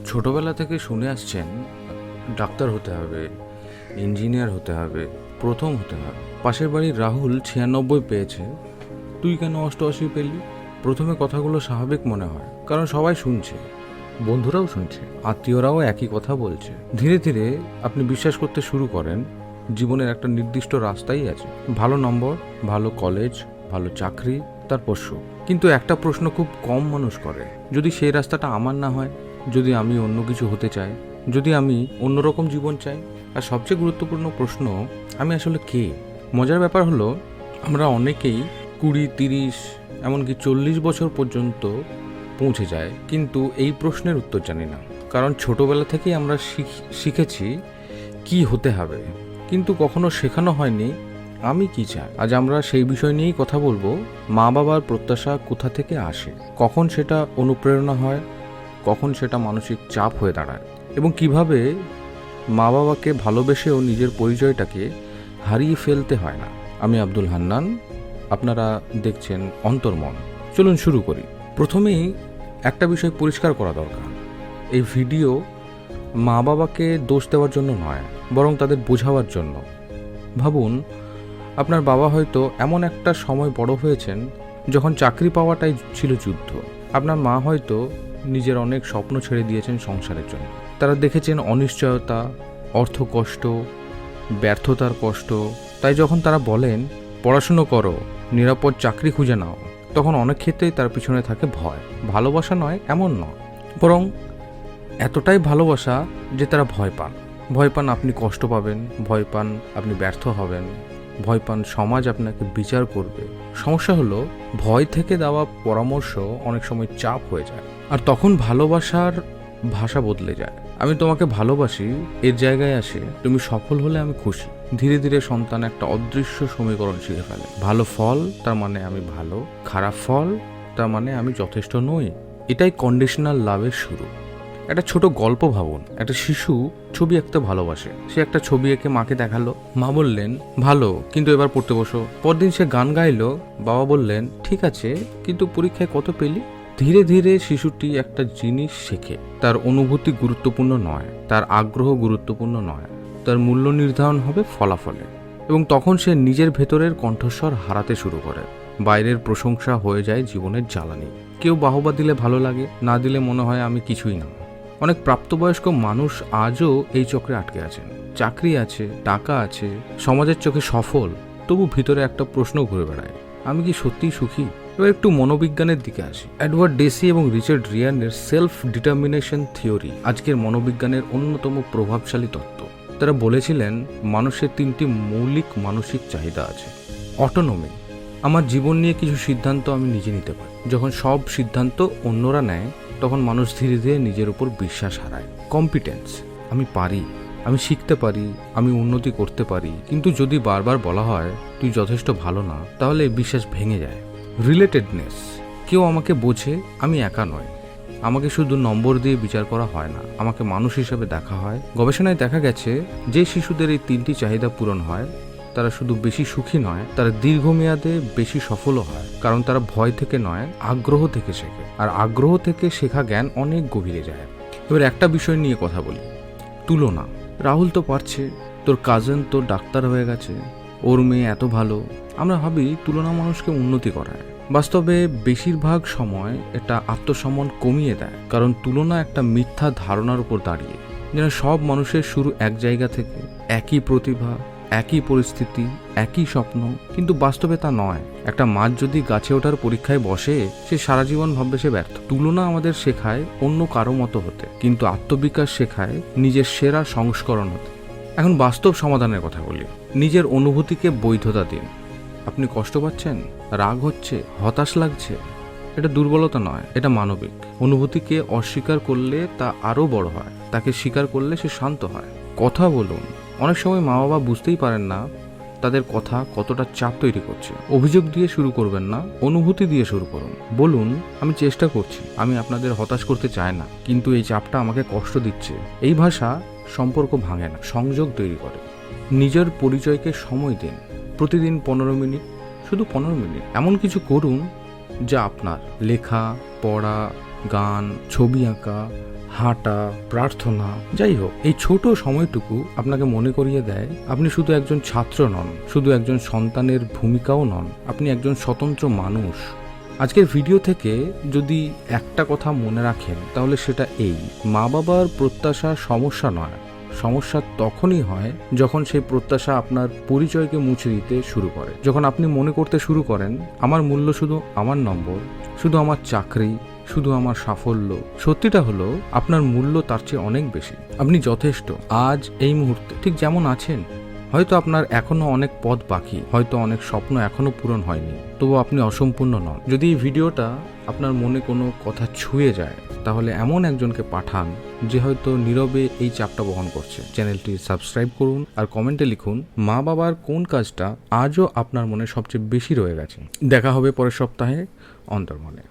ছোটবেলা থেকে শুনে আসছেন ডাক্তার হতে হবে, ইঞ্জিনিয়ার হতে হবে, প্রথম হতে হবে। পাশের বাড়ির রাহুল 96 পেয়েছে, তুই কেন 88 পেলি? প্রথমে কথাগুলো স্বাভাবিক মনে হয়, কারণ সবাই শুনছে, বন্ধুরাও শুনছে, আত্মীয়রাও একই কথা বলছে। ধীরে ধীরে আপনি বিশ্বাস করতে শুরু করেন জীবনের একটা নির্দিষ্ট রাস্তাই আছে, ভালো নম্বর, ভালো কলেজ, ভালো চাকরি, তারপর সুখ। কিন্তু একটা প্রশ্ন খুব কম মানুষ করে, যদি সেই রাস্তাটা আমার না হয়, যদি আমি অন্য কিছু হতে চাই, যদি আমি অন্যরকম জীবন চাই, আর সবচেয়ে গুরুত্বপূর্ণ প্রশ্ন, আমি আসলে কে? মজার ব্যাপার হলো, আমরা অনেকেই 20, 30, এমনকি 40 বছর পর্যন্ত পৌঁছে যায়, কিন্তু এই প্রশ্নের উত্তর জানি না। কারণ ছোটবেলা থেকেই আমরা শিখেছি কি হতে হবে, কিন্তু কখনো শেখানো হয়নি আমি কি চাই। আজ আমরা সেই বিষয় নিয়েই কথা বলবো। মা বাবার প্রত্যাশা কোথা থেকে আসে, কখন সেটা অনুপ্রেরণা হয়, কখন সেটা মানসিক চাপ হয়ে দাঁড়ায়, এবং কিভাবে মা বাবাকে ভালোবেসেও নিজের পরিচয়টাকে হারিয়ে ফেলতে হয় না। আমি আব্দুল হান্নান, আপনারা দেখছেন অন্তর্মন। চলুন শুরু করি। প্রথমেই একটা বিষয় পরিষ্কার করা দরকার, এই ভিডিও মা বাবাকে দোষ দেওয়ার জন্য নয়, বরং তাদের বোঝাবার জন্য। ভাবুন, আপনার বাবা হয়তো এমন একটা সময় বড় হয়েছেন যখন চাকরি পাওয়াটাই ছিল যুদ্ধ। আপনার মা হয়তো নিজের অনেক স্বপ্ন ছেড়ে দিয়েছেন সংসারের জন্য। তারা দেখেছেন অনিশ্চয়তা, অর্থ কষ্ট, ব্যর্থতার কষ্ট। তাই যখন তারা বলেন পড়াশুনো করো, নিরাপদ চাকরি খুঁজে নাও, তখন অনেক ক্ষেত্রেই তার পিছনে থাকে ভয়। ভালোবাসা নয় এমন নয়, বরং এতটাই ভালোবাসা যে তারা ভয় পান। ভয় পান আপনি কষ্ট পাবেন, ভয় পান আপনি ব্যর্থ হবেন, ভয় পান সমাজ আপনাকে বিচার করবে। সমস্যা হলো, ভয় থেকে দেওয়া পরামর্শ অনেক সময় চাপ হয়ে যায়, আর তখন ভালোবাসার ভাষা বদলে যায়। আমি তোমাকে ভালোবাসি এর জায়গায় আসে তুমি সফল হলে আমি খুশি। ধীরে ধীরে সন্তান একটা অদৃশ্য সমীকরণ শিখে ফেলে। ভালো ফল তার মানে আমি ভালো, খারাপ ফল তার মানে আমি যথেষ্ট নই। এটাই কন্ডিশনাল লাভের শুরু। একটা ছোট গল্প ভাবুন। একটা শিশু ছবি আঁকতে ভালোবাসে। সে একটা ছবি এঁকে মাকে দেখালো। মা বললেন ভালো, কিন্তু এবার পড়তে বসো। পরদিন সে গান গাইলো। বাবা বললেন ঠিক আছে, কিন্তু পরীক্ষায় কত পেলি? ধীরে ধীরে শিশুটি একটা জিনিস শেখে, তার অনুভূতি গুরুত্বপূর্ণ নয়, তার আগ্রহ গুরুত্বপূর্ণ নয়, তার মূল্য নির্ধারণ হবে ফলাফলে। এবং তখন সে নিজের ভেতরের কণ্ঠস্বর হারাতে শুরু করে। বাইরের প্রশংসা হয়ে যায় জীবনের জ্বালানি। কেউ বাহবা দিলে ভালো লাগে, না দিলে মনে হয় আমি কিছুই না। অনেক প্রাপ্তবয়স্ক মানুষ আজও এই চক্রে আটকে আছেন। চাকরি আছে, টাকা আছে, সমাজের চোখে সফল, তবু ভিতরে একটা প্রশ্ন ঘুরে বেড়ায়, আমি কি সত্যিই সুখী? এবার একটু মনোবিজ্ঞানের দিকে আসি। এডওয়ার্ড ডেসি এবং রিচার্ড রিয়ানের সেলফ ডিটারমিনেশন থিওরি আজকের মনোবিজ্ঞানের অন্যতম প্রভাবশালী তত্ত্ব। তারা বলেছিলেন মানুষের 3টি মৌলিক মানসিক চাহিদা আছে। অটোনমি, আমার জীবন নিয়ে কিছু সিদ্ধান্ত আমি নিজে নিতে পারি। যখন সব সিদ্ধান্ত অন্যরা নেয়, তখন মানুষ ধীরে ধীরে নিজের উপর বিশ্বাস হারায়। কম্পিটেন্স, আমি পারি, আমি শিখতে পারি, আমি উন্নতি করতে পারি। কিন্তু যদি বারবার বলা হয় তুই যথেষ্ট ভালো না, তাহলে বিশ্বাস ভেঙে যায়। রিলেটেডনেস, কেউ আমাকে বোঝে, আমি একা নয়। আমাকে শুধু নম্বর দিয়ে বিচার করা হয় না, আমাকে মানুষ হিসেবে দেখা হয়। গবেষণায় দেখা গেছে যে শিশুদের এই 3টি চাহিদা পূরণ হয়, তারা শুধু বেশি সুখী নয়, তারা দীর্ঘমেয়াদে বেশি সফলও হয়। কারণ তারা ভয় থেকে নয়, আগ্রহ থেকে শেখে, আর আগ্রহ থেকে শেখা জ্ঞান অনেক গভীরে যায়। এবার একটা বিষয় নিয়ে কথা বলি, তুলনা। রাহুল তো পারছে, তোর কাজিন তো ডাক্তার হয়ে গেছে, ওর মেয়ে এত ভালো। আমরা ভাবি তুলনা মানুষকে উন্নতি করায়। বাস্তবে বেশিরভাগ সময় এটা আত্মসম্মান কমিয়ে দেয়, কারণ তুলনা একটা মিথ্যা ধারণার উপর দাঁড়িয়ে, যেন সব মানুষের শুরু এক জায়গা থেকে, একই প্রতিভা, একই পরিস্থিতি, একই স্বপ্ন। কিন্তু বাস্তবে তা নয়। একটা মাছ যদি গাছে ওঠার পরীক্ষায় বসে, সে সারা জীবন ভাববে সে ব্যর্থ। তুলনা আমাদের শেখায় অন্য কারো মতো হতে, কিন্তু আত্মবিকাশ শেখায় নিজের সেরা সংস্করণ হতে। এখন বাস্তব সমাধানের কথা বলি। নিজের অনুভূতিকে বৈধতা দিন। আপনি কষ্ট পাচ্ছেন, রাগ হচ্ছে, হতাশ লাগছে, এটা দুর্বলতা নয়, এটা মানবিক। অনুভূতিকে অস্বীকার করলে তা আরও বড় হয়, তাকে স্বীকার করলে সে শান্ত হয়। কথা বলুন। অনেক সময় মা বাবা বুঝতেই পারেন না তাদের কথা কতটা চাপ তৈরি করছে। অভিযোগ দিয়ে শুরু করবেন না, অনুভূতি দিয়ে শুরু করুন। বলুন আমি চেষ্টা করছি, আমি আপনাদের হতাশ করতে চাই না, কিন্তু এই চাপটা আমাকে কষ্ট দিচ্ছে। এই ভাষা সম্পর্ক ভাঙে না, সংযোগ তৈরি করে। নিজের পরিচয়কে সময় দিন। প্রতিদিন 15 মিনিট, শুধু 15 মিনিট এমন কিছু করুন যা আপনার। লেখা, পড়া, গান, ছবি আঁকা, হাঁটা, প্রার্থনা, যাই হোক, এই ছোট সময়টুকু আপনাকে মনে করিয়ে দেয় আপনি শুধু একজন ছাত্র নন, শুধু একজন সন্তানের ভূমিকাও নন, আপনি একজন স্বতন্ত্র মানুষ। আজকের ভিডিও থেকে যদি একটা কথা মনে রাখেন তাহলে সেটা এই: মা বাবার প্রত্যাশা সমস্যা নয়, সমস্যা তখনই হয় যখন সেই প্রত্যাশা আপনার পরিচয়কে মুছে দিতে শুরু করে। যখন আপনি মনে করতে শুরু করেন আমার মূল্য শুধু আমার নম্বর, শুধু আমার চাকরি, শুধু আমার সাফল্য। সত্যিটা হলো আপনার মূল্য তার চেয়ে অনেক বেশি। আপনি যথেষ্ট আজ এই মুহূর্তে ঠিক যেমন আছেন। হয়তো আপনার এখনো অনেক পথ বাকি, হয়তো অনেক স্বপ্ন এখনো পূরণ হয়নি, তবু আপনি অসম্পূর্ণ নন। যদি এই ভিডিওটা আপনার মনে কোনো কথা ছুঁয়ে যায় তাহলে এমন একজনকে পাঠান যে হয়তো নীরবে এই চাপটা বহন করছে। চ্যানেলটি সাবস্ক্রাইব করুন আর কমেন্টে লিখুন মা বাবার কোন কাজটা আজও আপনার মনে সবচেয়ে বেশি রয়ে গেছে। দেখা হবে পরের সপ্তাহে অন্তর্মনে।